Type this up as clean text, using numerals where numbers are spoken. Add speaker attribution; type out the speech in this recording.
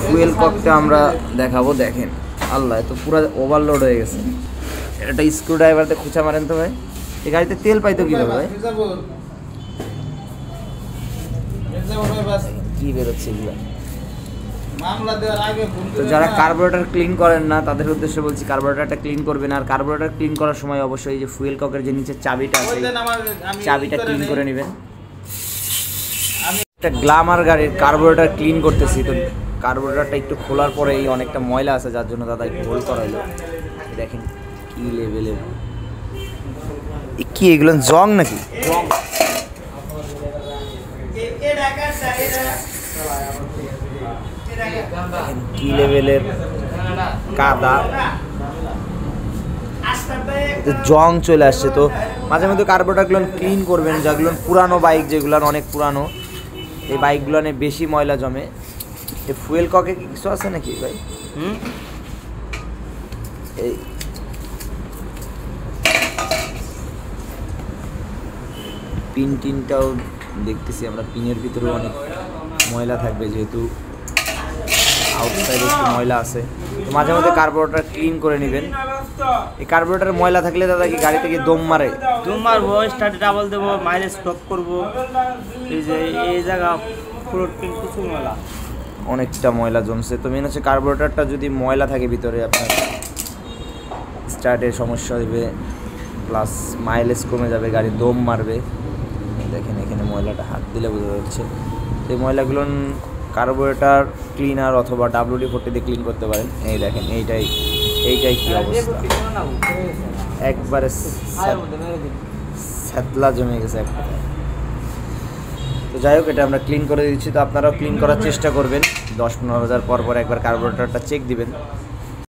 Speaker 1: Fuel ককটা আমরা দেখাবো। দেখেন আল্লাহ, তো পুরো ওভারলোড হয়ে গেছে। এটা স্ক্রু ড্রাইভারতে খুঁচা মারেন তো ভাই। এই গাড়িতে তেল পাইতো কীভাবে ভাই? কী বেরোচ্ছে এগুলো? তো যারা কার্বোরেটর ক্লিন করেন না তাদের উদ্দেশ্যে বলছি, কার্বোরেটরটা ক্লিন করবেন। আর কার্বোরেটর ক্লিন করার সময় অবশ্যই যে ফুয়েল ককের যে নিচে চাবিটা আছে, চাবিটা ক্লিন করে নেবেন। একটা গ্ল্যামার গাড়ির কার্বোরেটর ক্লিন করতেছি, তো কার্বোরেটরটা একটু খোলার পরেই অনেকটা ময়লা আছে, যার জন্য দাদা একটু হোল করাইলো। দেখেন কি লেভেলের, কি এগুলো জং নাকি? কি লেভেলের কাদা, জং চলে আসছে। তো মাঝে মধ্যে কার্বোরেটরগুলো ক্লিন করবেন, যেগুলো পুরানো বাইক, যেগুলো অনেক পুরানো, এই বাইকগুলো বেশি ময়লা জমে। এই ফুয়েল ককে কিছু আছে নাকি ভাই? এই পিন টিনটাও দেখতেছি আমরা, পিনের ভিতরেও অনেক ময়লা থাকবে, যেহেতু আউটসাইডে একটু ময়লা আছে। তো মাঝে মধ্যে কার্বোরেটর ক্লিন করে নেবেন। এই কার্বোরেটরে ময়লা থাকলে দাদা কি গাড়ি থেকে দম মারে?
Speaker 2: দম মারবো, স্টার্টে ডাবল দেবো, মাইলেজ স্টপ করবো। এই যে এই জায়গা পুরো কিছু ময়লা,
Speaker 1: অনেকটা ময়লা জমছে। তো মেন হচ্ছে কার্বোরেটরটা যদি ময়লা থাকে ভিতরে, আপনার স্টার্টের সমস্যা হবে, প্লাস মাইলেজ কমে যাবে, গাড়ি দম মারবে। দেখেন এখানে ময়লাটা হাত দিলে বোঝা যাচ্ছে। এই ময়লাগুলো কার্বোরেটর ক্লিনার অথবা WD-40 দিয়ে ক্লিন করতে পারেন। এই দেখেন এইটাই কি অবস্থা, একবারে স্যাতলা জমে গেছে একটা। তো যাই হোক, এটা আমরা ক্লিন করে দিচ্ছি। তো আপনারাও ক্লিন করার চেষ্টা করবেন। 10-15 হাজার পর একবার কার্বোরেটরটা চেক দিবেন।